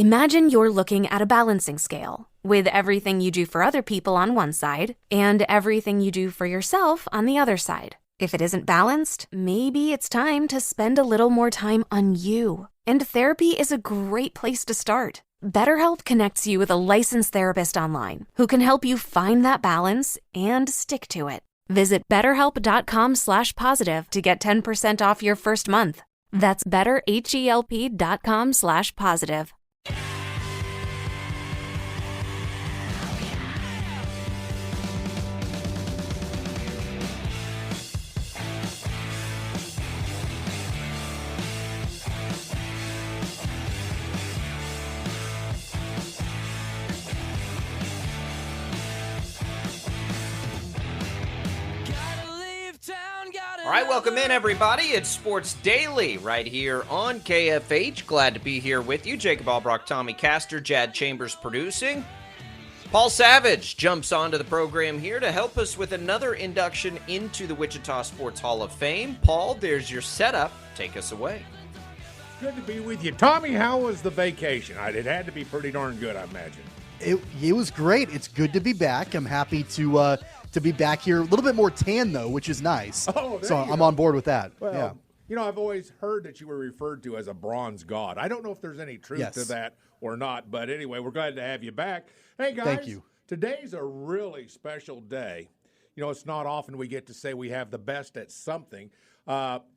Imagine you're looking at a balancing scale with everything you do for other people on one side and everything you do for yourself on the other side. If it isn't balanced, maybe it's time to spend a little more time on you. And therapy is a great place to start. BetterHelp connects you with a licensed therapist online who can help you find that balance and stick to it. Visit BetterHelp.com/positive to get 10% off your first month. That's BetterHelp.com/positive. All right, welcome in, everybody. It's Sports Daily right here on KFH. Glad to be here with you. Jacob Albrock, Tommy Castor, Jad Chambers producing. Paul Savage jumps onto the program here to help us with another induction into the Wichita Sports Hall of Fame. Paul, there's your setup. Take us away. Good to be with you. Tommy, how was the vacation? It had to be pretty darn good, I imagine. It was great. It's good to be back. I'm happy to be back here. A little bit more tan, though, which is nice. Oh, so I'm on board with that. Well, yeah. You know, I've always heard that you were referred to as a bronze god. I don't know if there's any truth to that or not, but anyway, we're glad to have you back. Hey, guys. Thank you. Today's a really special day. You know, it's not often we get to say we have the best at something.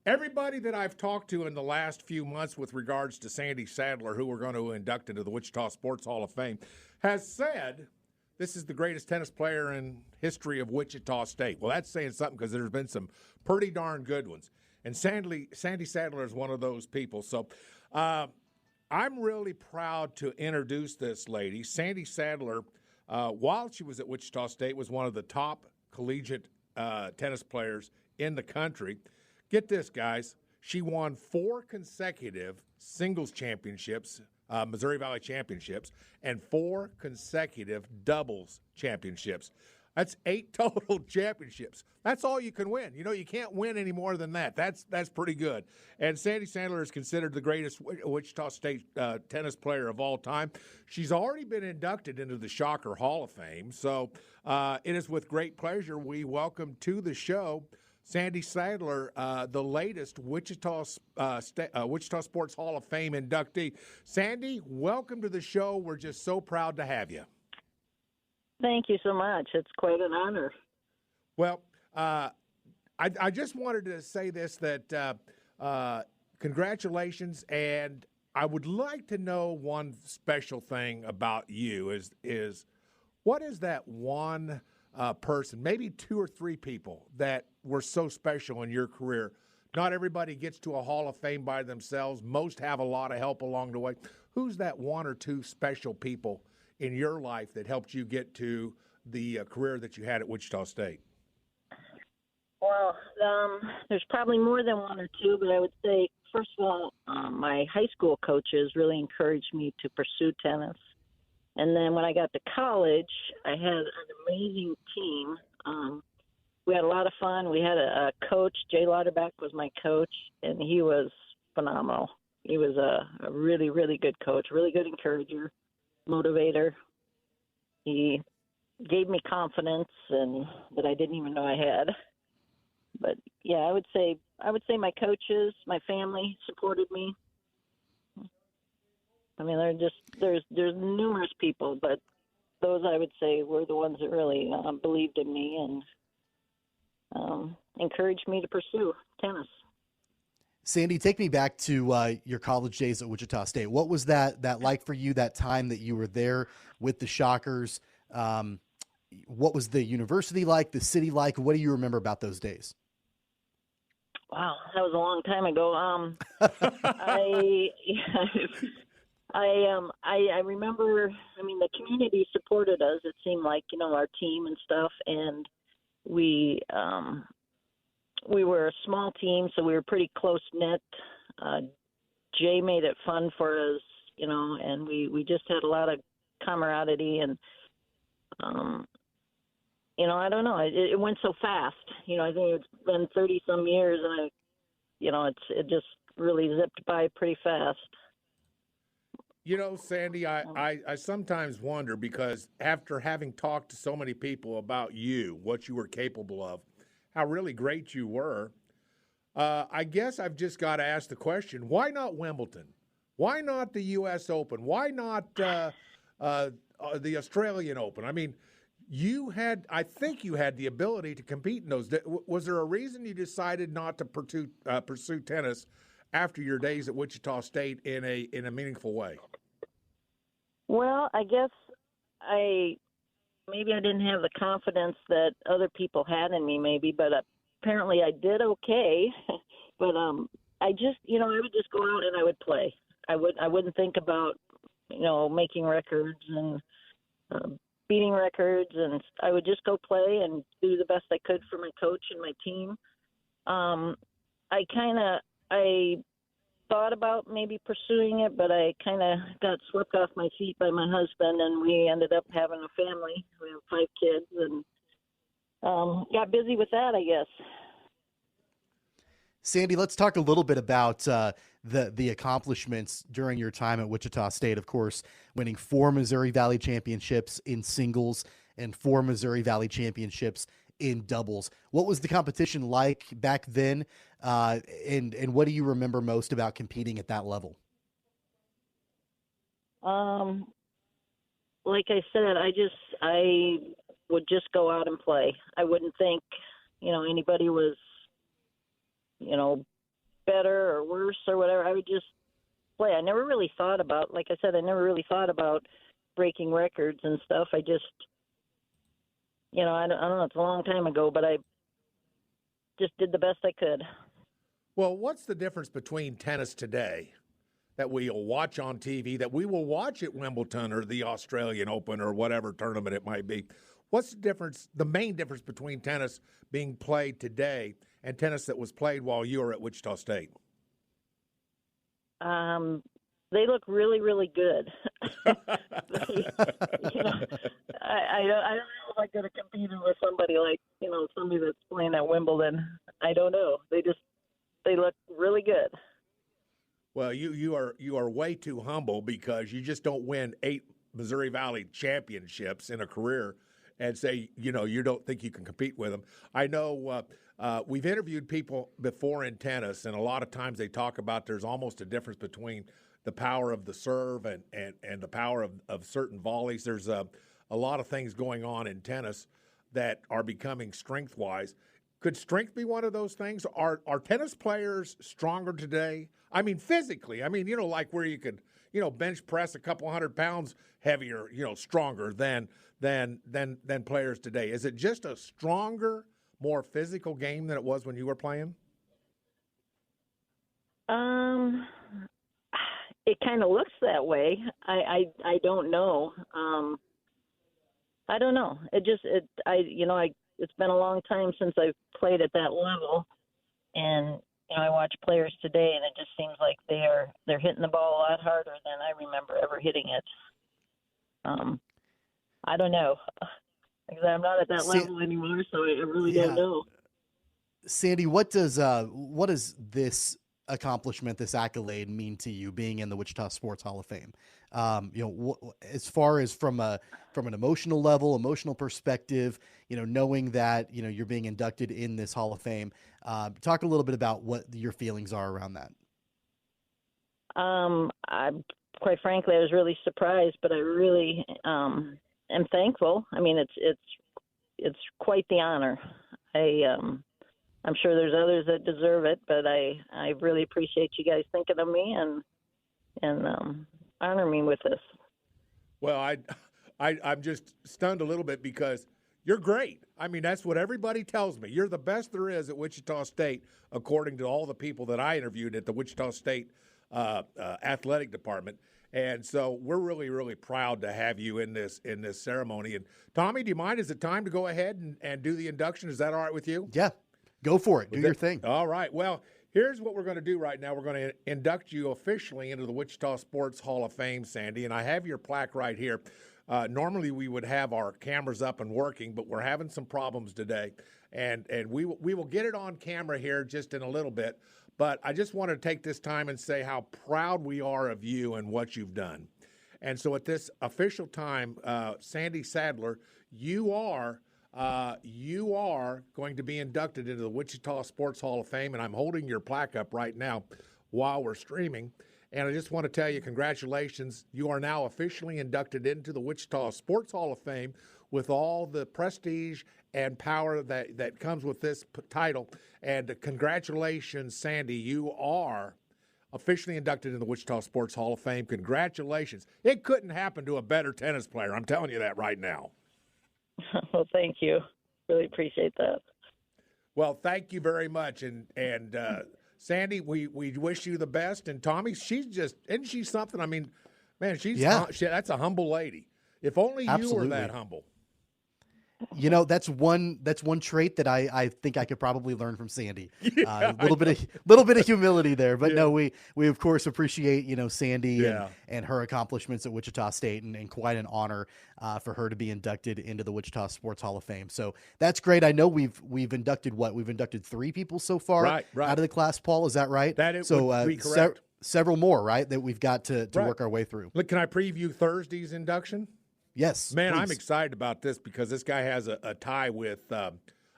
Everybody that I've talked to in the last few months with regards to Sandy Sadler, who we're going to induct into the Wichita Sports Hall of Fame, has said this is the greatest tennis player in history of Wichita State. Well, that's saying something because there's been some pretty darn good ones. And Sandy Sadler is one of those people. So I'm really proud to introduce this lady. Sandy Sadler, while she was at Wichita State, was one of the top collegiate tennis players in the country. Get this, guys. She won 4 consecutive singles championships, Missouri Valley championships, and 4 consecutive doubles championships. That's 8 total championships. That's all you can win. You know, you can't win any more than that. That's pretty good. And Sandy Sadler is considered the greatest Wichita State tennis player of all time. She's already been inducted into the Shocker Hall of Fame. So it is with great pleasure we welcome to the show Sandy Sadler, the latest Wichita Sports Hall of Fame inductee. Sandy, welcome to the show. We're just so proud to have you. Thank you so much. It's quite an honor. Well, I just wanted to say this, that congratulations, and I would like to know one special thing about you is what is that one person, maybe 2 or 3 people that were so special in your career? Not everybody gets to a Hall of Fame by themselves. Most have a lot of help along the way. Who's that 1 or 2 special people in your life that helped you get to the career that you had at Wichita State? Well, there's probably more than 1 or 2, but I would say, first of all, my high school coaches really encouraged me to pursue tennis. And then when I got to college, I had an amazing team. We had a lot of fun. We had a coach, Jay Lauterbach was my coach, and he was phenomenal. He was a really, really good coach, really good encourager, motivator. He gave me confidence and that I didn't even know I had. But yeah, I would say my coaches, my family supported me. I mean, there's numerous people, but those I would say were the ones that really believed in me and encouraged me to pursue tennis. Sandy, take me back to your college days at Wichita State. What was that like for you, that time that you were there with the Shockers? What was the university like, the city like? What do you remember about those days? Wow, that was a long time ago. I remember, I mean, the community supported us. It seemed like, our team and stuff. And we were a small team, so we were pretty close knit. Jay made it fun for us, and we just had a lot of camaraderie and, I don't know. It went so fast. I think it's been 30 some years and it just really zipped by pretty fast. You know, Sandy, I sometimes wonder because after having talked to so many people about you, what you were capable of, how really great you were, I guess I've just got to ask the question, why not Wimbledon? Why not the U.S. Open? Why not the Australian Open? I mean, I think you had the ability to compete in those. Was there a reason you decided not to pursue tennis after your days at Wichita State in a meaningful way? Well, I guess maybe I didn't have the confidence that other people had in me, maybe, but apparently I did okay. But I just, I would just go out and I would play. I wouldn't think about, making records and beating records, and I would just go play and do the best I could for my coach and my team. I thought about maybe pursuing it, but I kind of got swept off my feet by my husband, and we ended up having a family. We have 5 kids, and got busy with that, I guess. Sandy, let's talk a little bit about the accomplishments during your time at Wichita State. Of course, winning 4 Missouri Valley championships in singles and 4 Missouri Valley championships in doubles. What was the competition like back then, and what do you remember most about competing at that level? Like I said, I would just go out and play. I wouldn't think, anybody was, better or worse or whatever. I would just play. I never really thought about, like I said, breaking records and stuff. I just, I don't know, it's a long time ago, but I just did the best I could. Well, what's the difference between tennis today that we'll watch on TV, that we will watch at Wimbledon or the Australian Open or whatever tournament it might be? What's the difference, the main difference between tennis being played today and tennis that was played while you were at Wichita State? They look really, really good. I don't know if I could have competed with somebody like, somebody that's playing at Wimbledon. I don't know. They look really good. Well, you are way too humble because you just don't win 8 Missouri Valley championships in a career and say, you don't think you can compete with them. I know we've interviewed people before in tennis, and a lot of times they talk about there's almost a difference between the power of the serve and the power of certain volleys. There's a lot of things going on in tennis that are becoming strength-wise. Could strength be one of those things? Are tennis players stronger today? I mean, physically. I mean, like where you could, bench press a couple 100 pounds heavier, stronger than players today. Is it just a stronger, more physical game than it was when you were playing? It kind of looks that way. I don't know. I don't know. It's been a long time since I've played at that level, and I watch players today, and it just seems like they're hitting the ball a lot harder than I remember ever hitting it. I don't know, because I'm not at that level anymore, so I really don't know. Sandy, what does this accomplishment, this accolade, mean to you, being in the Wichita Sports Hall of Fame? As far as from an emotional perspective, knowing that you're being inducted in this Hall of Fame. Talk a little bit about what your feelings are around that. Quite frankly, I was really surprised, but I really am thankful. I mean, it's quite the honor. I'm sure there's others that deserve it, but I really appreciate you guys thinking of me and honor me with this. Well, I'm just stunned a little bit because you're great. I mean, that's what everybody tells me. You're the best there is at Wichita State, according to all the people that I interviewed at the Wichita State athletic department. And so we're really, really proud to have you in this ceremony. And Tommy, do you mind? Is it time to go ahead and do the induction? Is that all right with you? Yeah, go for it. Do your thing. All right. Well, here's what we're going to do right now. We're going to induct you officially into the Wichita Sports Hall of Fame, Sandy, and I have your plaque right here. Normally we would have our cameras up and working, but we're having some problems today, and we will get it on camera here just in a little bit. but I just want to take this time and say how proud we are of you and what you've done. And so at this official time, Sandy Sadler, you are going to be inducted into the Wichita Sports Hall of Fame, and I'm holding your plaque up right now while we're streaming. And I just want to tell you, congratulations. You are now officially inducted into the Wichita Sports Hall of Fame with all the prestige and power that comes with this title. And congratulations, Sandy. You are officially inducted in the Wichita Sports Hall of Fame. Congratulations. It couldn't happen to a better tennis player. I'm telling you that right now. Well, thank you. Really appreciate that. Well, thank you very much. And Sandy, we wish you the best. And Tommy, isn't she something? I mean, man, that's a humble lady. If only you were that humble. You know, that's one trait that I think I could probably learn from Sandy. A little bit of humility there, but no, we of course appreciate, Sandy and her accomplishments at Wichita State, and quite an honor for her to be inducted into the Wichita Sports Hall of Fame. So that's great. I know we've inducted 3 people so far out of the class, Paul. Is that right? Would be correct. Several more, right, that we've got to work our way through. Look, can I preview Thursday's induction? Yes, man, please. I'm excited about this because this guy has a tie-in with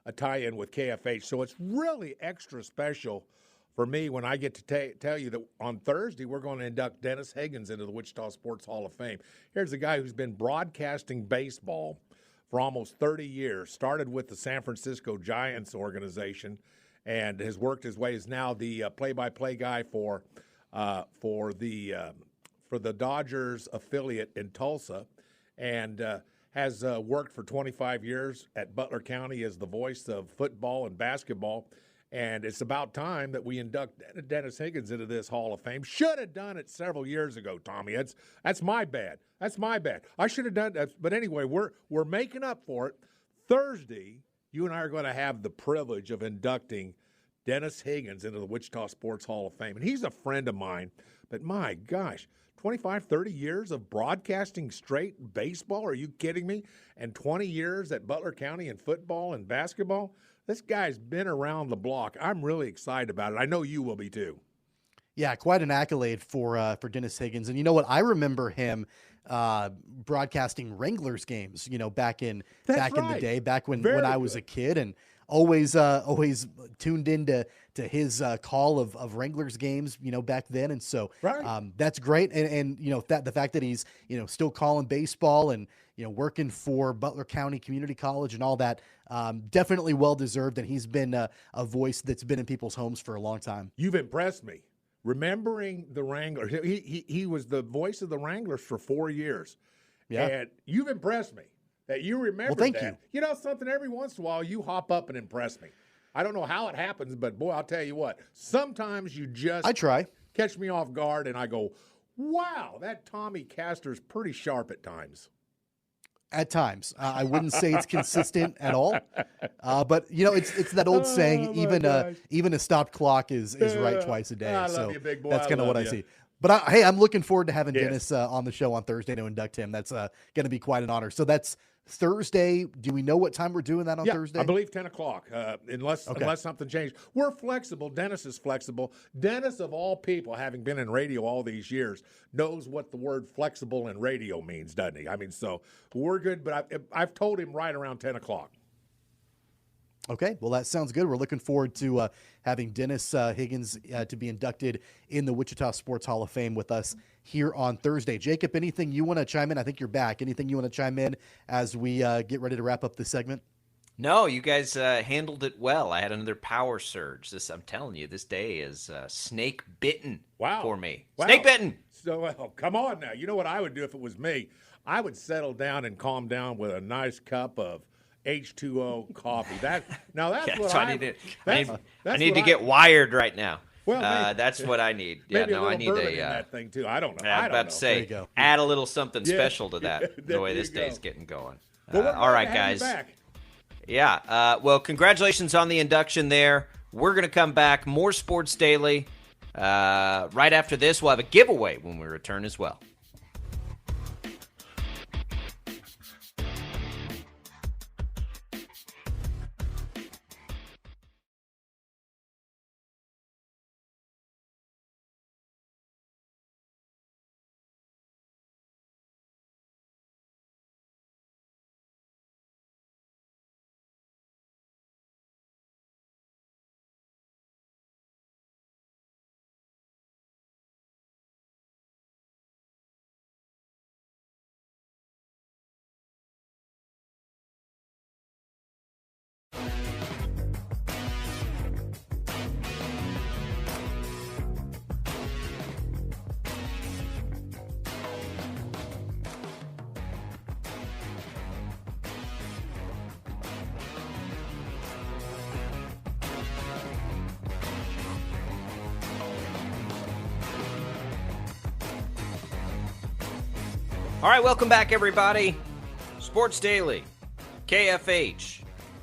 KFH, so it's really extra special for me when I get to tell you that on Thursday we're going to induct Dennis Higgins into the Wichita Sports Hall of Fame. Here's a guy who's been broadcasting baseball for almost 30 years. Started with the San Francisco Giants organization, and has worked his way. Is now the play-by-play guy for the Dodgers affiliate in Tulsa. And has worked for 25 years at Butler County as the voice of football and basketball. And it's about time that we induct Dennis Higgins into this Hall of Fame. Should have done it several years ago, Tommy. That's my bad. That's my bad. I should have done that. But anyway, we're making up for it. Thursday, you and I are going to have the privilege of inducting Dennis Higgins into the Wichita Sports Hall of Fame. And he's a friend of mine. But my gosh, 25, 30 years of broadcasting straight baseball? Are you kidding me? And 20 years at Butler County in football and basketball? This guy's been around the block. I'm really excited about it. I know you will be too. Yeah, quite an accolade for Dennis Higgins. And you know what? I remember him broadcasting Wranglers games, back in the day, back when I was a kid, and always tuned into his call of Wranglers games, back then. And so that's great. And the fact that he's, still calling baseball and, working for Butler County Community College and all that, definitely well-deserved. And he's been a voice that's been in people's homes for a long time. You've impressed me. Remembering the Wranglers. He was the voice of the Wranglers for 4 years. Yeah. And you've impressed me. That you remember thank that. You. You know something, every once in a while you hop up and impress me. I don't know how it happens, but boy, I'll tell you what. Sometimes you just I try. Catch me off guard and I go, wow, that Tommy Castor's pretty sharp at times. At times. I wouldn't say it's consistent at all. But it's that old saying, even a stopped clock is right twice a day. I love you, big boy. That's kind of what I see. But hey, I'm looking forward to having Dennis on the show on Thursday to induct him. That's going to be quite an honor. So that's Thursday. Do we know what time we're doing that on Thursday? I believe 10 o'clock, unless something changed. We're flexible. Dennis is flexible. Dennis, of all people, having been in radio all these years, knows what the word flexible in radio means, doesn't he? I mean, so we're good, but I've told him right around 10 o'clock. Okay, well, that sounds good. We're looking forward to having Dennis Higgins to be inducted in the Wichita Sports Hall of Fame with us here on Thursday. Jacob, anything you want to chime in? I think you're back. Anything you want to chime in as we get ready to wrap up this segment? No, you guys handled it well. I had another power surge. I'm telling you, this day is snake bitten for me. Wow. Snake bitten. So, come on now. You know what I would do if it was me? I would settle down and calm down with a nice cup of H2O coffee. That's what I need. I need to get wired right now. Well, that's what I need. Yeah, maybe I need in that thing too. I don't know. I'm about to say, add a little something special to that. The way this day's getting going. Well, all right, guys. Yeah. Well, congratulations on the induction there. We're gonna come back. More Sports Daily. Right after this, we'll have a giveaway when we return as well. All right, welcome back, everybody. Sports Daily, KFH,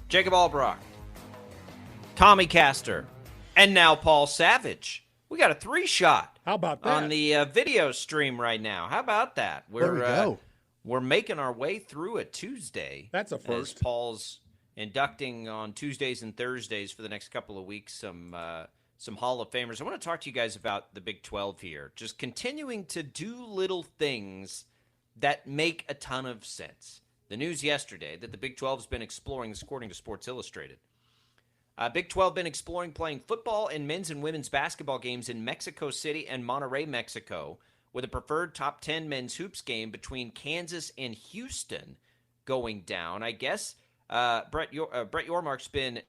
Jacob Albrock, Tommy Castor, and now Paul Savage. We got a 3-shot. How about that? On the video stream right now. How about that? There we go. We're making our way through a Tuesday. That's a first. As Paul's inducting on Tuesdays and Thursdays for the next couple of weeks some Hall of Famers. I want to talk to you guys about the Big 12 here. Just continuing to do little things that make a ton of sense. The news yesterday that the Big 12 has been exploring, this according to Sports Illustrated. Big 12 been exploring playing football and men's and women's basketball games in Mexico City and Monterrey, Mexico, with a preferred top 10 men's hoops game between Kansas and Houston going down. I guess Brett Yormark's been...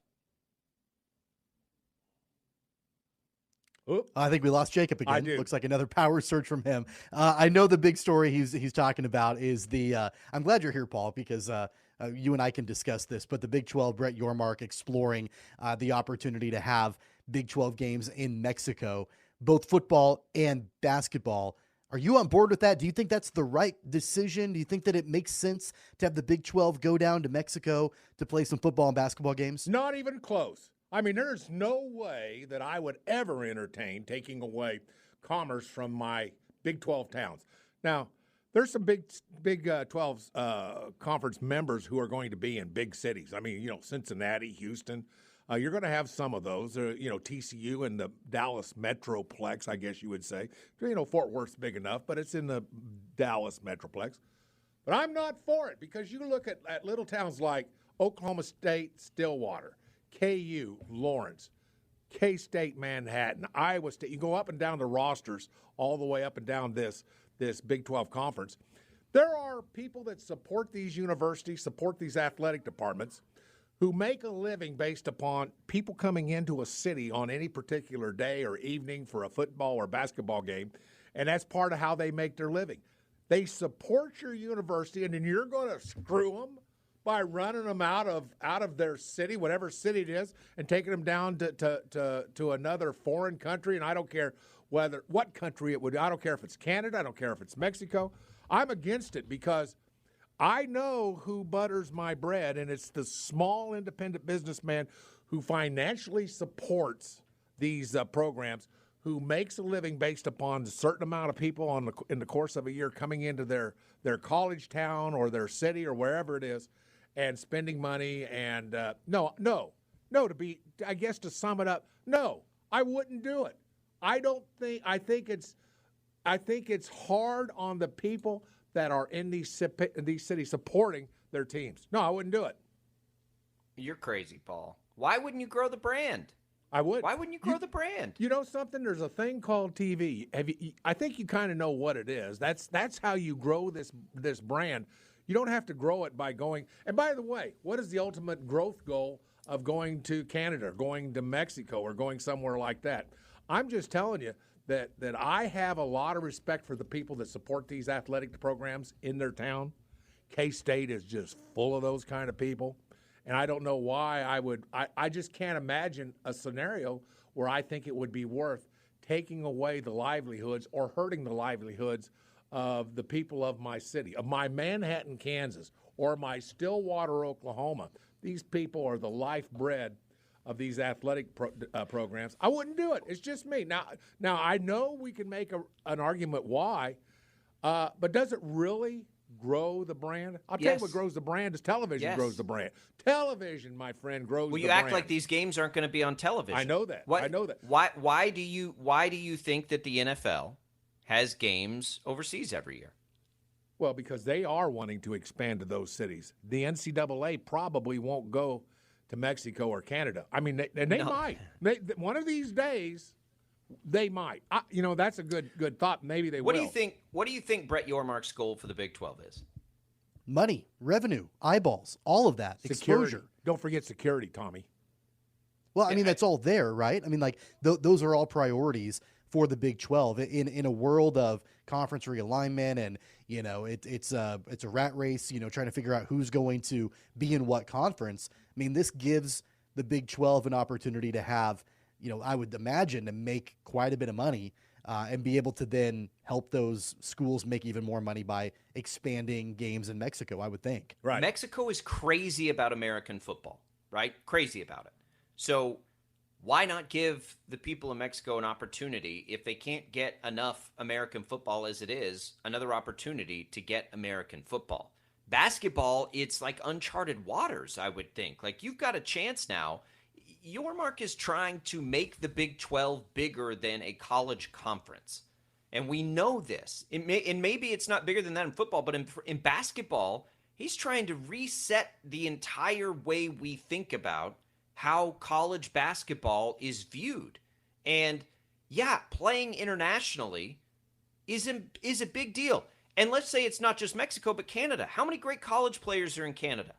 Oop. I think we lost Jacob again. I do. Looks like another power surge from him. I know the big story he's talking about is the I'm glad you're here, Paul, because you and I can discuss this, but the Big 12, Brett Yormark exploring the opportunity to have Big 12 games in Mexico, both football and basketball. Are you on board with that? Do you think that's the right decision? Do you think that it makes sense to have the Big 12 go down to Mexico to play some football and basketball games? Not even close. I memean, there's no way that I would ever entertain taking away commerce from my Big 12 towns. Now, there's some Big 12 conference members who are going to be in big cities. I mean, Cincinnati, Houston. You're going to have some of those. TCU and the Dallas Metroplex, I guess you would say. Fort Worth's big enough, but it's in the Dallas Metroplex. But I'm not for it because you look at little towns like Oklahoma State, Stillwater, KU, Lawrence, K-State, Manhattan, Iowa State. You go up and down the rosters all the way up and down this Big 12 conference. There are people that support these universities, support these athletic departments, who make a living based upon people coming into a city on any particular day or evening for a football or basketball game, and that's part of how they make their living. They support your university, and then you're going to screw them by running them out of their city, whatever city it is, and taking them down to another foreign country. And I don't care what country it would. I don't care if it's Canada. I don't care if it's Mexico. I'm against it because I know who butters my bread, and it's the small independent businessman who financially supports these programs, who makes a living based upon a certain amount of people in the course of a year coming into their college town or their city or wherever it is, and spending money. And to sum it up, no, I wouldn't do it. I think it's hard on the people that are in these cities supporting their teams. No, I wouldn't do it. You're crazy, Paul. Why wouldn't you grow the brand? I would. Why wouldn't you grow the brand? You know something? There's a thing called TV. I think you kind of know what it is. That's how you grow this brand. You don't have to grow it by going. And by the way, what is the ultimate growth goal of going to Canada, going to Mexico, or going somewhere like that? I'm just telling you that I have a lot of respect for the people that support these athletic programs in their town. K-State is just full of those kind of people. And I don't know why I just can't imagine a scenario where I think it would be worth taking away the livelihoods or hurting the livelihoods of the people of my city, of my Manhattan, Kansas, or my Stillwater, Oklahoma. These people are the lifeblood of these athletic programs. I wouldn't do it. It's just me. Now I know we can make an argument why, but does it really grow the brand? I'll tell you what grows the brand is television. Grows the brand. Television, my friend, grows the brand. Well, you act like these games aren't going to be on television. I know that. I know that. Why do you think that the NFL has games overseas every year? Well, because they are wanting to expand to those cities. The NCAA probably won't go to Mexico or Canada. I mean, they might. One of these days, they might. That's a good thought. Maybe they will. What do you think Brett Yormark's goal for the Big 12 is? Money, revenue, eyeballs, all of that. Security. Exposure. Don't forget security, Tommy. Well, I mean, that's all there, right? I mean, like those are all priorities for the Big 12 in a world of conference realignment, and it's a rat race, trying to figure out who's going to be in what conference. I mean, this gives the Big 12 an opportunity to have, I would imagine, to make quite a bit of money and be able to then help those schools make even more money by expanding games in Mexico, I would think. Right. Mexico is crazy about American football, right? Crazy about it. So why not give the people of Mexico an opportunity, if they can't get enough American football as it is, another opportunity to get American football? Basketball, it's like uncharted waters, I would think. Like, you've got a chance now. Yormark is trying to make the Big 12 bigger than a college conference. And we know this. And maybe it's not bigger than that in football, but in basketball, he's trying to reset the entire way we think about how college basketball is viewed. And yeah, playing internationally is a big deal. And let's say it's not just Mexico, but Canada. How many great college players are in Canada?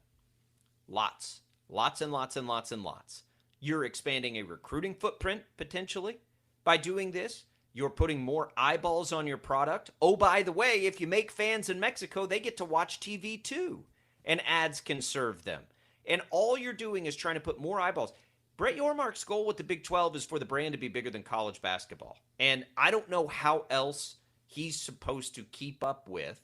Lots. Lots and lots and lots and lots. You're expanding a recruiting footprint potentially by doing this. You're putting more eyeballs on your product. Oh, by the way, if you make fans in Mexico, they get to watch TV too, and ads can serve them. And all you're doing is trying to put more eyeballs. Brett Yormark's goal with the Big 12 is for the brand to be bigger than college basketball. And I don't know how else he's supposed to keep up with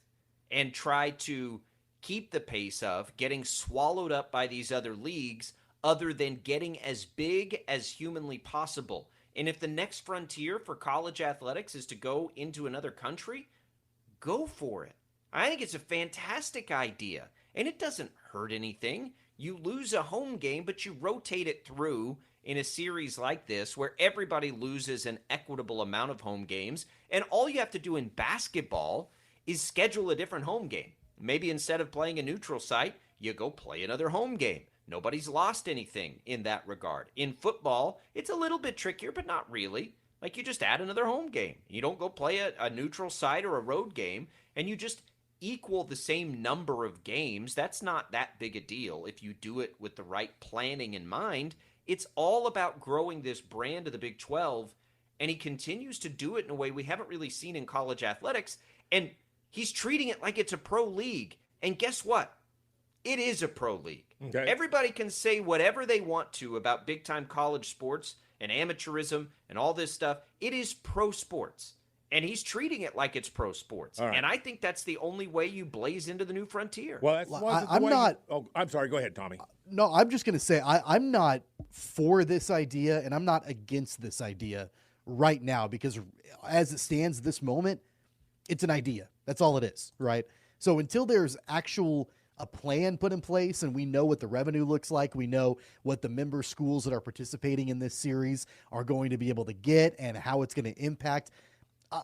and try to keep the pace of getting swallowed up by these other leagues other than getting as big as humanly possible. And if the next frontier for college athletics is to go into another country, go for it. I think it's a fantastic idea, and it doesn't hurt anything. You lose a home game, but you rotate it through in a series like this where everybody loses an equitable amount of home games, and all you have to do in basketball is schedule a different home game. Maybe instead of playing a neutral site, you go play another home game. Nobody's lost anything in that regard. In football, it's a little bit trickier, but not really. Like, you just add another home game. You don't go play a neutral site or a road game, and you just equal the same number of games. That's not that big a deal if you do it with the right planning in mind. It's all about growing this brand of the Big 12, and he continues to do it in a way we haven't really seen in college athletics, and he's treating it like it's a pro league. And guess what? It is a pro league. Okay. Everybody can say whatever they want to about big-time college sports and amateurism and all this stuff. It is pro sports. And he's treating it like it's pro sports. Right. And I think that's the only way you blaze into the new frontier. Well, I'm not. I'm sorry. Go ahead, Tommy. No, I'm just going to say I'm not for this idea, and I'm not against this idea right now, because as it stands this moment, it's an idea. That's all it is, right? So until there's a plan put in place and we know what the revenue looks like, we know what the member schools that are participating in this series are going to be able to get and how it's going to impact,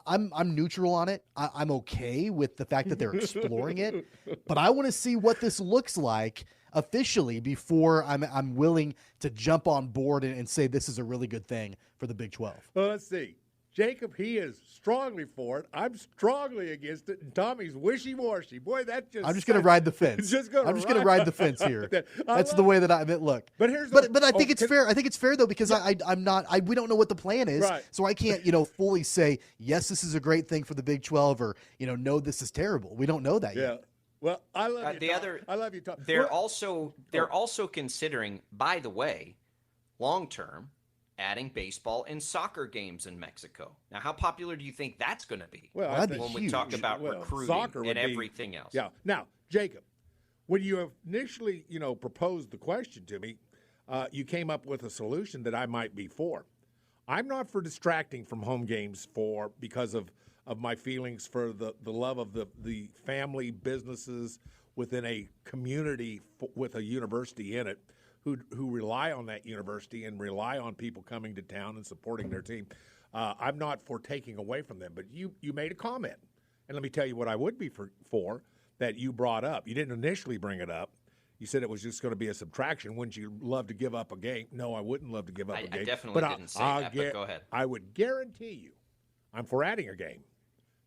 I'm neutral on it. I'm okay with the fact that they're exploring it, but I want to see what this looks like officially before I'm willing to jump on board and say this is a really good thing for the Big 12. Well, let's see. Jacob, he is strongly for it. I'm strongly against it. And Tommy's wishy-washy. Boy, that just... I'm just going to ride the fence. I'm just going to ride the fence here. That's the way that I mean, look. But I think it's fair. I think it's fair, though, because we don't know what the plan is. Right. So I can't, fully say, yes, this is a great thing for the Big 12, or, no, this is terrible. We don't know that yet. Well, I love you, Tom. I love you, Tom. They're also considering, by the way, long-term, adding baseball and soccer games in Mexico. Now, how popular do you think that's going to be? Well, when we talk about recruiting and everything else. Yeah. Now, Jacob, when you initially, proposed the question to me, you came up with a solution that I might be for. I'm not for distracting from home games because of my feelings for the love of the family businesses within a community with a university in it. Who rely on that university and rely on people coming to town and supporting their team. I'm not for taking away from them, but you made a comment. And let me tell you what I would be for that you brought up. You didn't initially bring it up. You said it was just going to be a subtraction. Wouldn't you love to give up a game? No, I wouldn't love to give up a game. I definitely didn't say that, but go ahead. I would guarantee you I'm for adding a game.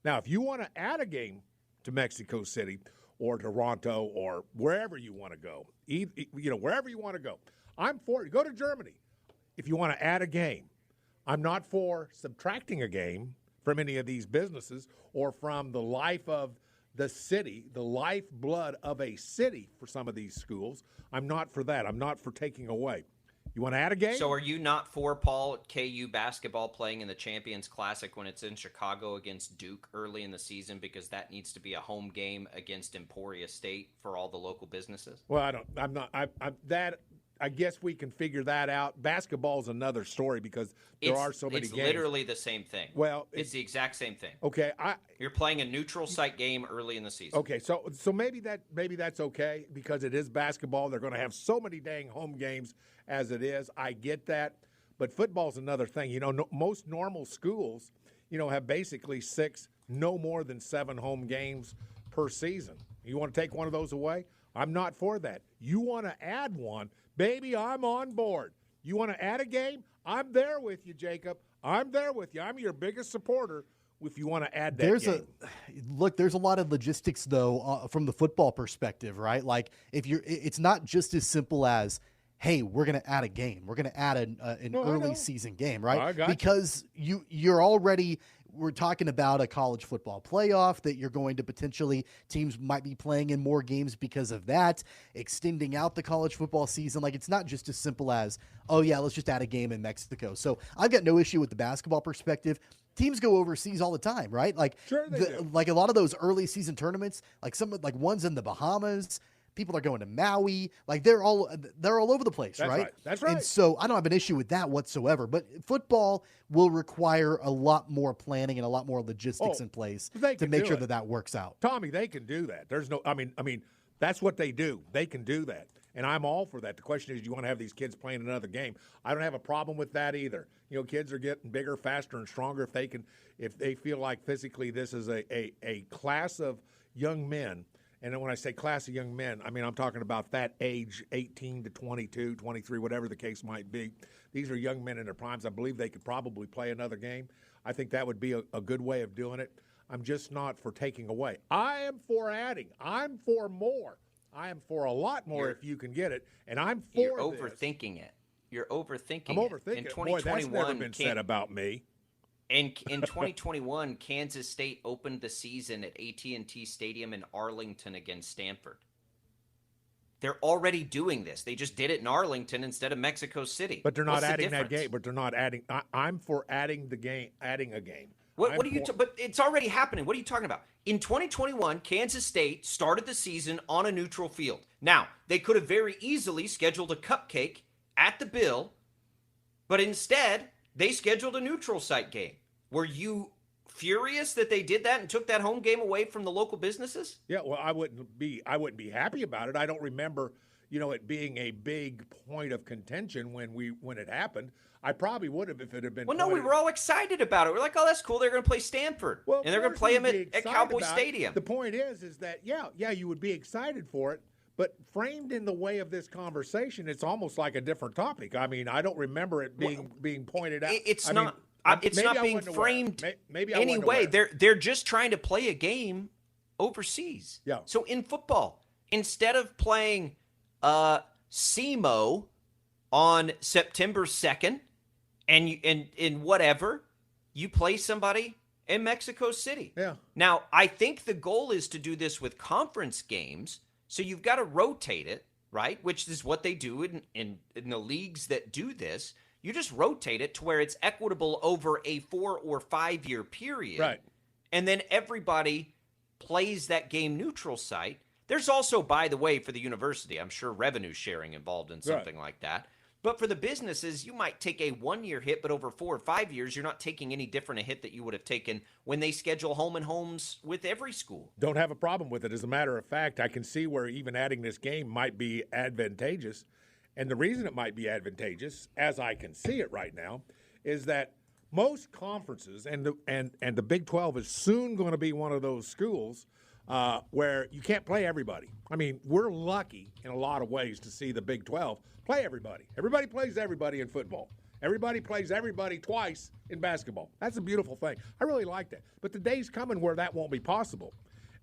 Now, if you want to add a game to Mexico City or Toronto or wherever you want to go, wherever you want to go, I'm for it. Go to Germany if you want to add a game. I'm not for subtracting a game from any of these businesses or from the life of the city, the lifeblood of a city for some of these schools. I'm not for that. I'm not for taking away. You want to add a game? So are you not for, Paul, KU basketball playing in the Champions Classic when it's in Chicago against Duke early in the season, because that needs to be a home game against Emporia State for all the local businesses? Well, I guess we can figure that out. Basketball's another story because there are so many games. It's literally the same thing. Well, it's the exact same thing. Okay, you're playing a neutral site game early in the season. Okay, so maybe that's okay because it is basketball. They're going to have so many dang home games as it is. I get that, but football's another thing. You know, most normal schools, have basically 6, no more than 7 home games per season. You want to take one of those away? I'm not for that. You want to add one? Baby, I'm on board. You want to add a game? I'm there with you, Jacob. I'm there with you. I'm your biggest supporter if you want to add that game. There's a lot of logistics, though, from the football perspective, right? Like, it's not just as simple as, hey, we're going to add a game. We're going to add an early season game, right? Because you're already – we're talking about a college football playoff that you're going to potentially – teams might be playing in more games because of that, extending out the college football season. Like, it's not just as simple as, oh, yeah, let's just add a game in Mexico. So I've got no issue with the basketball perspective. Teams go overseas all the time, right? Like, sure they do. Like a lot of those early season tournaments, like ones in the Bahamas – people are going to Maui. Like they're all over the place, right? That's right. And so I don't have an issue with that whatsoever. But football will require a lot more planning and a lot more logistics in place to make sure that works out. Tommy, they can do that. There's no. I mean, that's what they do. They can do that, and I'm all for that. The question is, do you want to have these kids playing another game? I don't have a problem with that either. Kids are getting bigger, faster, and stronger if they feel like physically this is a class of young men. And then when I say class of young men, I'm talking about that age, 18 to 22, 23, whatever the case might be. These are young men in their primes. I believe they could probably play another game. I think that would be a good way of doing it. I'm just not for taking away. I am for adding. I'm for more. I am for a lot more if you can get it. And I'm for You're overthinking it. You're overthinking it. I'm overthinking it. Boy, that's never been said about me. In 2021, Kansas State opened the season at AT&T Stadium in Arlington against Stanford. They're already doing this. They just did it in Arlington instead of Mexico City. But they're not adding that game. But they're not adding. I'm for adding a game. What are you? But it's already happening. What are you talking about? In 2021, Kansas State started the season on a neutral field. Now, they could have very easily scheduled a cupcake at the Bill, but instead they scheduled a neutral site game. Were you furious that they did that and took that home game away from the local businesses? Yeah, well, I wouldn't be happy about it. I don't remember, it being a big point of contention when it happened. I probably would have if it had been. Well, no, we were all excited about it. We're like, oh, that's cool. They're going to play Stanford, and they're going to play them at Cowboy Stadium. The point is that yeah, you would be excited for it. But framed in the way of this conversation, it's almost like a different topic. I don't remember it being pointed out. It's not being framed anyway. They're just trying to play a game overseas. Yeah. So in football, instead of playing SEMO on September 2nd and whatever, you play somebody in Mexico City. Yeah. Now, I think the goal is to do this with conference games. So you've got to rotate it, right? Which is what they do in the leagues that do this. You just rotate it to where it's equitable over a 4 or 5 year period. Right. And then everybody plays that game neutral site. There's also, by the way, for the university, I'm sure revenue sharing involved in something like that. But for the businesses, you might take a 1 year hit, but over 4 or 5 years, you're not taking any different a hit that you would have taken when they schedule home and homes with every school. Don't have a problem with it. As a matter of fact, I can see where even adding this game might be advantageous. And the reason it might be advantageous, as I can see it right now, is that most conferences and the Big 12 is soon going to be one of those schools where you can't play everybody. We're lucky in a lot of ways to see the Big 12 play everybody. Everybody plays everybody in football. Everybody plays everybody twice in basketball. That's a beautiful thing. I really like that. But the day's coming where that won't be possible.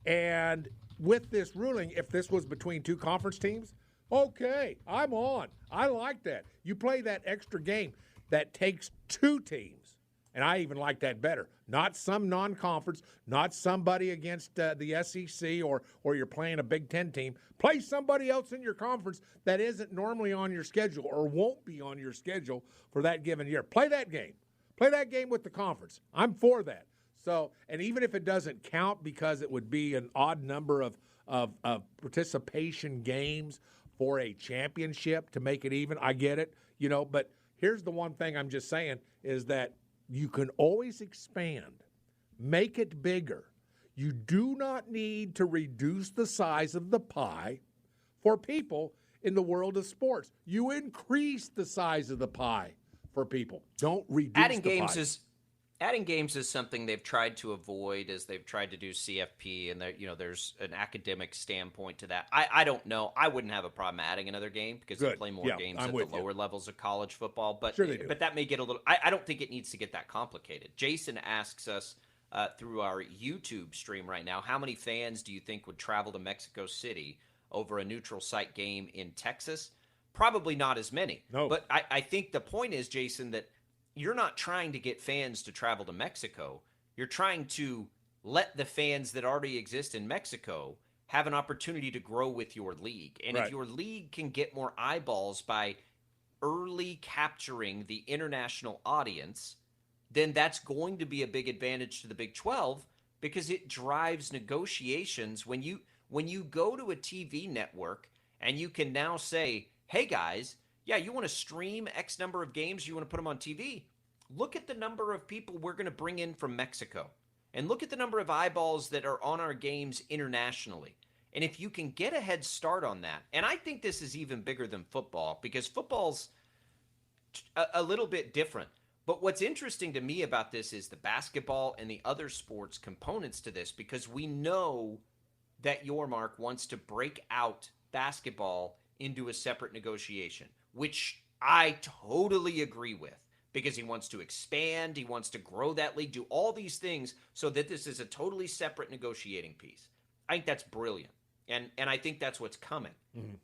And with this ruling, if this was between two conference teams, okay, I'm on. I like that. You play that extra game that takes two teams. And I even like that better. Not some non-conference, not somebody against the SEC or you're playing a Big Ten team. Play somebody else in your conference that isn't normally on your schedule or won't be on your schedule for that given year. Play that game. Play that game with the conference. I'm for that. So, and even if it doesn't count because it would be an odd number of participation games for a championship to make it even, I get it, but here's the one thing I'm just saying is that you can always expand, make it bigger. You do not need to reduce the size of the pie for people in the world of sports. You increase the size of the pie for people. Don't reduce Adding the games pie. Adding games is something they've tried to avoid as they've tried to do CFP, and there's an academic standpoint to that. I don't know. I wouldn't have a problem adding another game because they play more games at the lower levels of college football. But sure they do. But that may get a little. I don't think it needs to get that complicated. Jason asks us through our YouTube stream right now, how many fans do you think would travel to Mexico City over a neutral site game in Texas? Probably not as many. No. But I think the point is, Jason, that you're not trying to get fans to travel to Mexico. You're trying to let the fans that already exist in Mexico have an opportunity to grow with your league. And if your league can get more eyeballs by early capturing the international audience, then that's going to be a big advantage to the Big 12 because it drives negotiations. When you go to a TV network and you can now say, hey guys, yeah, you want to stream X number of games, you want to put them on TV. Look at the number of people we're going to bring in from Mexico. And look at the number of eyeballs that are on our games internationally. And if you can get a head start on that, and I think this is even bigger than football because football's a little bit different. But what's interesting to me about this is the basketball and the other sports components to this because we know that Yormark wants to break out basketball into a separate negotiation, which I totally agree with because he wants to expand, he wants to grow that league, do all these things so that this is a totally separate negotiating piece. I think that's brilliant, and I think that's what's coming. Mm-hmm.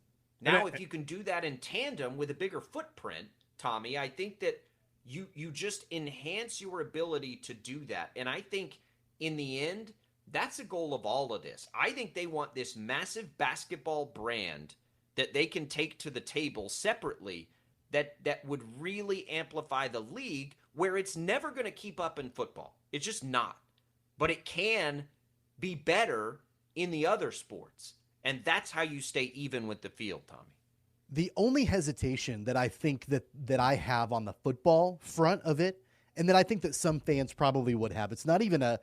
Now, if you can do that in tandem with a bigger footprint, Tommy, I think that you just enhance your ability to do that, and I think in the end, that's a goal of all of this. I think they want this massive basketball brand that they can take to the table separately that would really amplify the league where it's never going to keep up in football. It's just not. But it can be better in the other sports. And that's how you stay even with the field, Tommy. The only hesitation that I think that I have on the football front of it, and that I think that some fans probably would have, it's not even a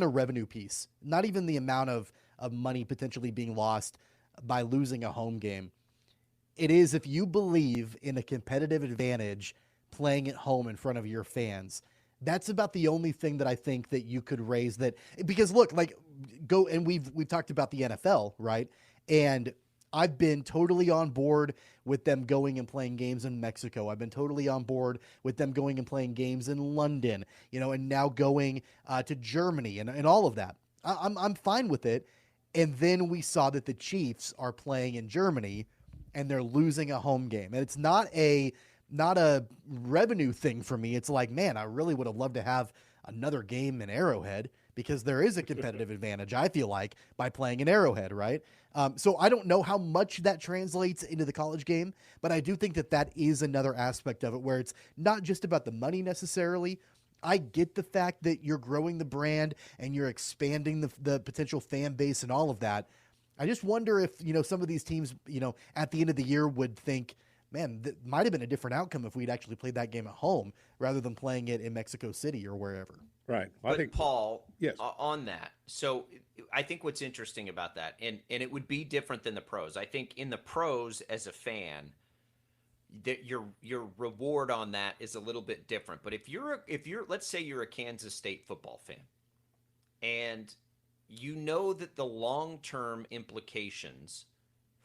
revenue piece, not even the amount of money potentially being lost by losing a home game. It is if you believe in a competitive advantage playing at home in front of your fans. That's about the only thing that I think that you could raise that, because look, and we've talked about the NFL, right? And I've been totally on board with them going and playing games in Mexico. I've been totally on board with them going and playing games in London, and now going to Germany and all of that. I'm fine with it. And then we saw that the Chiefs are playing in Germany and they're losing a home game. And it's not a revenue thing for me. It's like, man, I really would have loved to have another game in Arrowhead because there is a competitive advantage, I feel like, by playing in Arrowhead, right? So I don't know how much that translates into the college game, but I do think that is another aspect of it where it's not just about the money necessarily. I get the fact that you're growing the brand and you're expanding the potential fan base and all of that. I just wonder if, some of these teams, at the end of the year would think, man, that might have been a different outcome if we'd actually played that game at home rather than playing it in Mexico City or wherever. Right. Well, I think Paul, yes. On that. So I think what's interesting about that, and it would be different than the pros. I think in the pros as a fan, that your reward on that is a little bit different. But if you're let's say you're a Kansas State football fan and you know that the long-term implications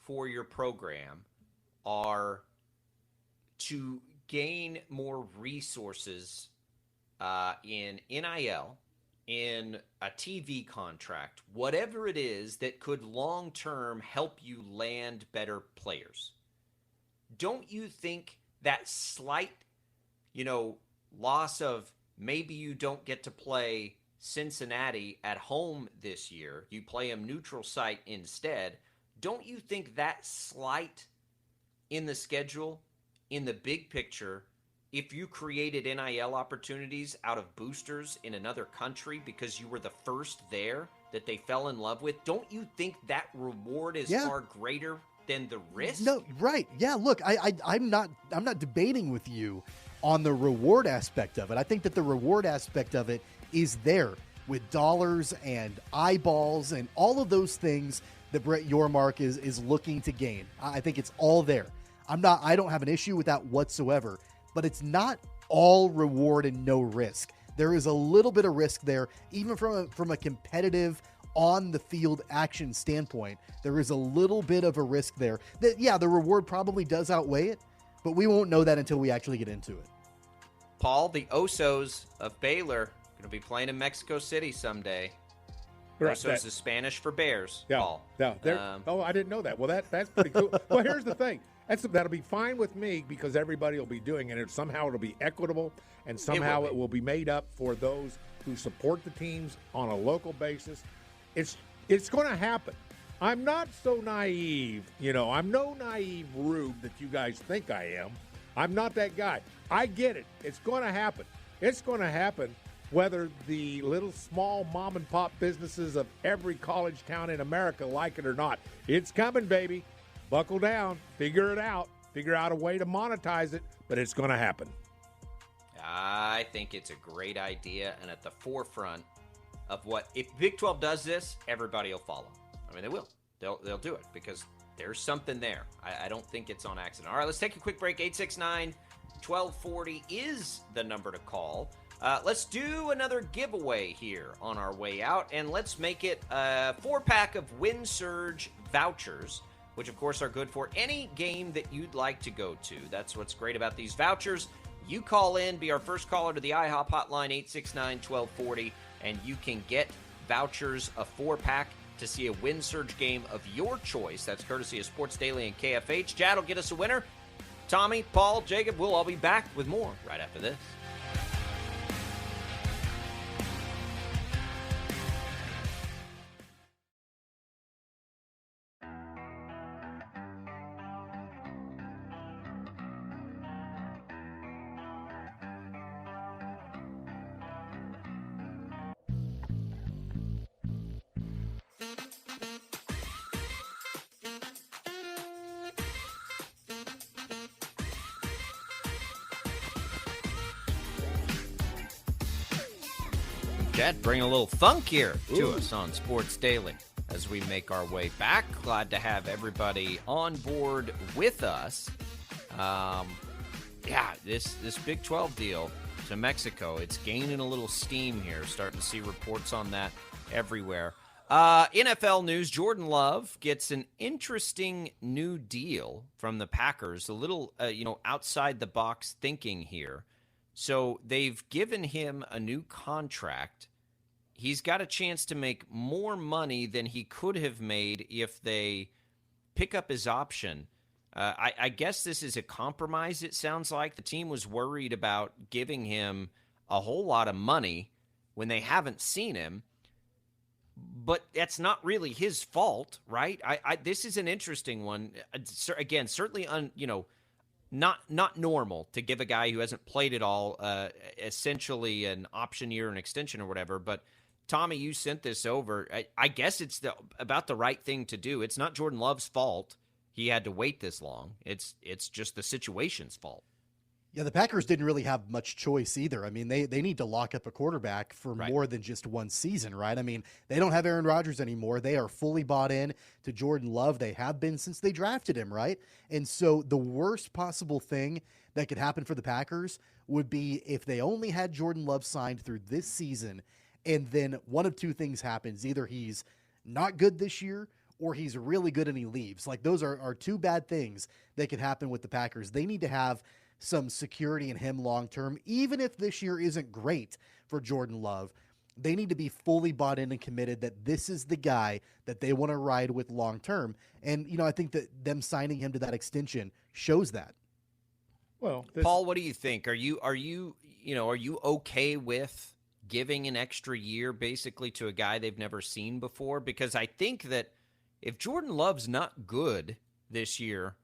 for your program are to gain more resources in NIL, in a TV contract, whatever it is that could long-term help you land better players. Don't you think that slight, loss of maybe you don't get to play Cincinnati at home this year. You play them neutral site instead. Don't you think that slight in the schedule, in the big picture, if you created NIL opportunities out of boosters in another country because you were the first there that they fell in love with, don't you think that reward is far greater than the risk? No, right. Yeah, look, I'm not debating with you on the reward aspect of it. I think that the reward aspect of it is there with dollars and eyeballs and all of those things that Brett Yormark is looking to gain. I think it's all there. I don't have an issue with that whatsoever, but it's not all reward and no risk. There is a little bit of risk there, even from a competitive on the field action standpoint. There is a little bit of a risk there that, the reward probably does outweigh it, but we won't know that until we actually get into it. Paul, the Osos of Baylor going to be playing in Mexico City someday. Right, Osos is Spanish for bears, yeah, Paul. Yeah, I didn't know that. Well, that's pretty cool. Well, here's the thing. That'll be fine with me because everybody will be doing it. Somehow it'll be equitable, and somehow it will be made up for those who support the teams on a local basis. It's going to happen. I'm not so naive. I'm no naive rube that you guys think I am. I'm not that guy. I get it. It's going to happen. It's going to happen whether the little small mom and pop businesses of every college town in America like it or not. It's coming, baby. Buckle down. Figure it out. Figure out a way to monetize it, but it's going to happen. I think it's a great idea and at the forefront of what, if Big 12 does this, everybody will follow. I mean, they will. They'll do it because there's something there. I don't think it's on accident. All right, let's take a quick break. 869-1240 is the number to call. Let's do another giveaway here on our way out, and let's make it a 4-pack of WinSurge vouchers, which, of course, are good for any game that you'd like to go to. That's what's great about these vouchers. You call in, be our first caller to the IHOP hotline, 869-1240, and you can get vouchers, a 4-pack, to see a WinSurge game of your choice. That's courtesy of Sports Daily and KFH. Jad will get us a winner. Tommy, Paul, Jacob, we'll all be back with more right after this. Chad, bring a little funk here to us on Sports Daily as we make our way back. Glad to have everybody on board with us. This Big 12 deal to Mexico, it's gaining a little steam here. Starting to see reports on that everywhere. NFL news, Jordan Love gets an interesting new deal from the Packers. A little, outside the box thinking here. So they've given him a new contract. He's got a chance to make more money than he could have made if they pick up his option. I guess this is a compromise, it sounds like. The team was worried about giving him a whole lot of money when they haven't seen him. But that's not really his fault, right? This is an interesting one. Again, certainly not normal to give a guy who hasn't played at all essentially an option year, an extension or whatever. But Tommy, you sent this over. I guess it's about the right thing to do. It's not Jordan Love's fault he had to wait this long. It's just the situation's fault. Yeah, the Packers didn't really have much choice either. I mean, they need to lock up a quarterback for more than just one season, right? I mean, they don't have Aaron Rodgers anymore. They are fully bought in to Jordan Love. They have been since they drafted him, right? And so the worst possible thing that could happen for the Packers would be if they only had Jordan Love signed through this season, and then one of two things happens. Either he's not good this year or he's really good and he leaves. Like, those are two bad things that could happen with the Packers. They need to have some security in him long-term. Even if this year isn't great for Jordan Love, they need to be fully bought in and committed that this is the guy that they want to ride with long-term. And, I think that them signing him to that extension shows that. Well, Paul, what do you think? Are you okay with giving an extra year basically to a guy they've never seen before? Because I think that if Jordan Love's not good this year,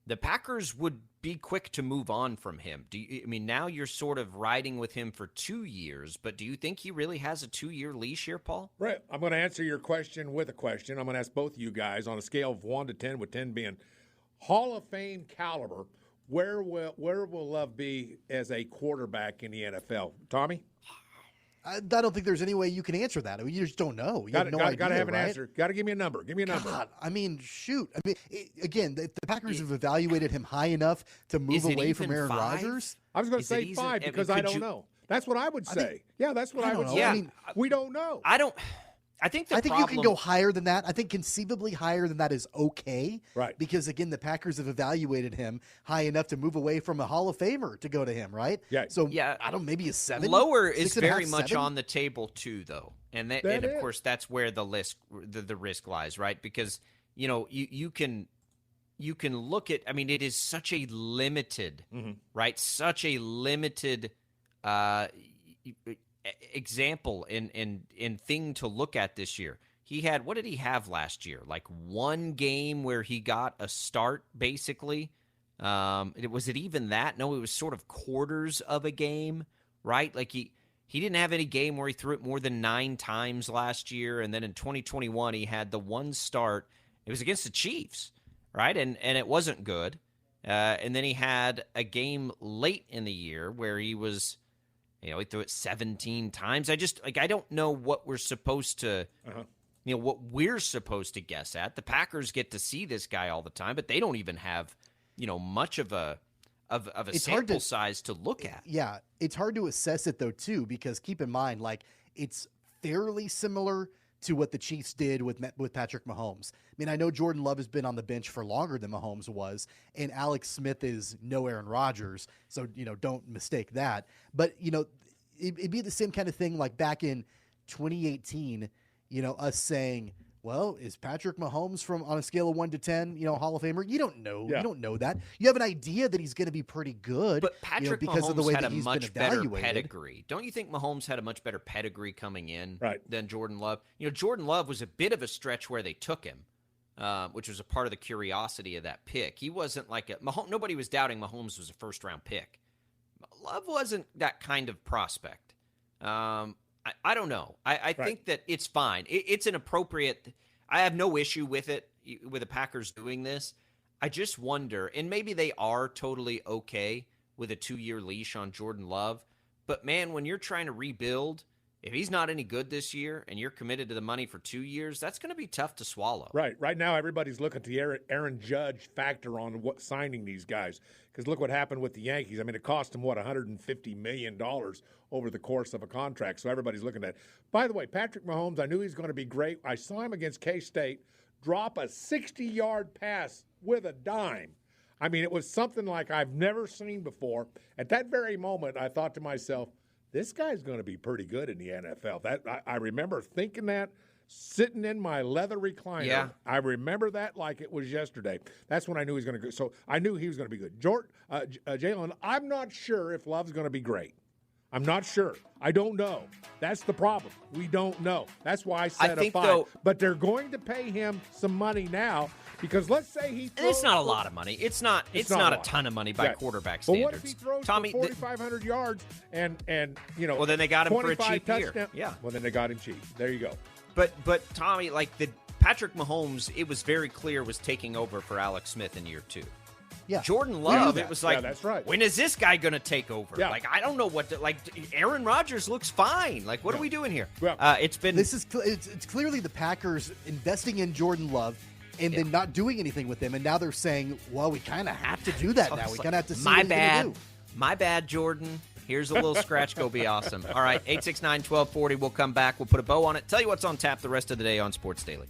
the Packers would be quick to move on from him. Now you're sort of riding with him for 2 years, but do you think he really has a 2-year leash here, Paul? Right. I'm going to answer your question with a question. I'm going to ask both of you guys on a scale of 1 to 10, with 10 being Hall of Fame caliber. Where will Love be as a quarterback in the NFL? Tommy? I don't think there's any way you can answer that. I mean, you just don't know. You have no idea. Got to have an right? answer. Got to give me a number. Give me a number. God, shoot. Again, the Packers have evaluated him high enough to move away from Aaron 5? Rodgers. I was going to say 5 because I don't know. That's what I would say. That's what I would say. Yeah. We don't know. I think you can go higher than that. I think conceivably higher than that is okay. Right. Because, again, the Packers have evaluated him high enough to move away from a Hall of Famer to go to him, right? Yeah. So, I don't know, maybe a 7? Lower is 6.5, very much 7? on the table, too, though. And of course, that's where the risk lies, right? Because, you can look at, it is such a limited, right? Such a limited example and thing to look at this year. What did he have last year? Like one game where he got a start, basically. Was it even that? No, it was sort of quarters of a game, right? Like he didn't have any game where he threw it more than 9 times last year. And then in 2021, he had the one start. It was against the Chiefs, right? And it wasn't good. And then he had a game late in the year where he was, he threw it 17 times. I don't know what we're supposed to, what we're supposed to guess at. The Packers get to see this guy all the time, but they don't even have, much of a sample size to look at. Yeah, it's hard to assess it though too, because keep in mind, it's fairly similar to what the Chiefs did with Patrick Mahomes. I know Jordan Love has been on the bench for longer than Mahomes was, and Alex Smith is no Aaron Rodgers, so don't mistake that. But it'd be the same kind of thing like back in 2018. Us saying, well, is Patrick Mahomes on a scale of 1 to 10, Hall of Famer? You don't know. Yeah. You don't know that. You have an idea that he's going to be pretty good. But Patrick because Mahomes of the way had that a he's much been better evaluated. pedigree. Don't you think Mahomes had a much better pedigree coming in right. than Jordan Love? Jordan Love was a bit of a stretch where they took him, which was a part of the curiosity of that pick. He wasn't like nobody was doubting Mahomes was a first-round pick. Love wasn't that kind of prospect. I don't know. I think that it's fine. It's an appropriate – I have no issue with it, with the Packers doing this. I just wonder, and maybe they are totally okay with a 2-year leash on Jordan Love, but, man, when you're trying to rebuild, if he's not any good this year and you're committed to the money for 2 years, that's going to be tough to swallow. Right. Right now, everybody's looking at the Aaron Judge factor on signing these guys, because look what happened with the Yankees. It cost them, $150 million over the course of a contract, so everybody's looking at it. By the way, Patrick Mahomes, I knew he was going to be great. I saw him against K-State drop a 60-yard pass with a dime. It was something like I've never seen before. At that very moment, I thought to myself, this guy's going to be pretty good in the NFL. I remember thinking that, sitting in my leather recliner. Yeah. I remember that like it was yesterday. That's when I knew he was going to go. So I knew he was going to be good. Jalen, I'm not sure if Love's going to be great. I'm not sure. I don't know. That's the problem. We don't know. That's why I said a 5. But they're going to pay him some money now, because let's say he throws. And it's not a lot of money. It's not a ton of money by quarterback standards. But what if he throws for 4,500 yards and well, then they got him for a cheap touchdowns? year. Yeah. Well, then they got him cheap. There you go. But Tommy, the Patrick Mahomes, it was very clear, was taking over for Alex Smith in year 2. Yeah. Jordan Love, it was like, that's right. When is this guy going to take over? Yeah. I don't know what Aaron Rodgers looks fine. What are we doing here? Well, it's clearly the Packers investing in Jordan Love and then not doing anything with him, and now they're saying, well, we kind of have to do that now. We kind of have to see what he's gonna do. My bad, Jordan. Here's a little scratch. Go be awesome. All right, 869-1240. We'll come back. We'll put a bow on it. Tell you what's on tap the rest of the day on Sports Daily.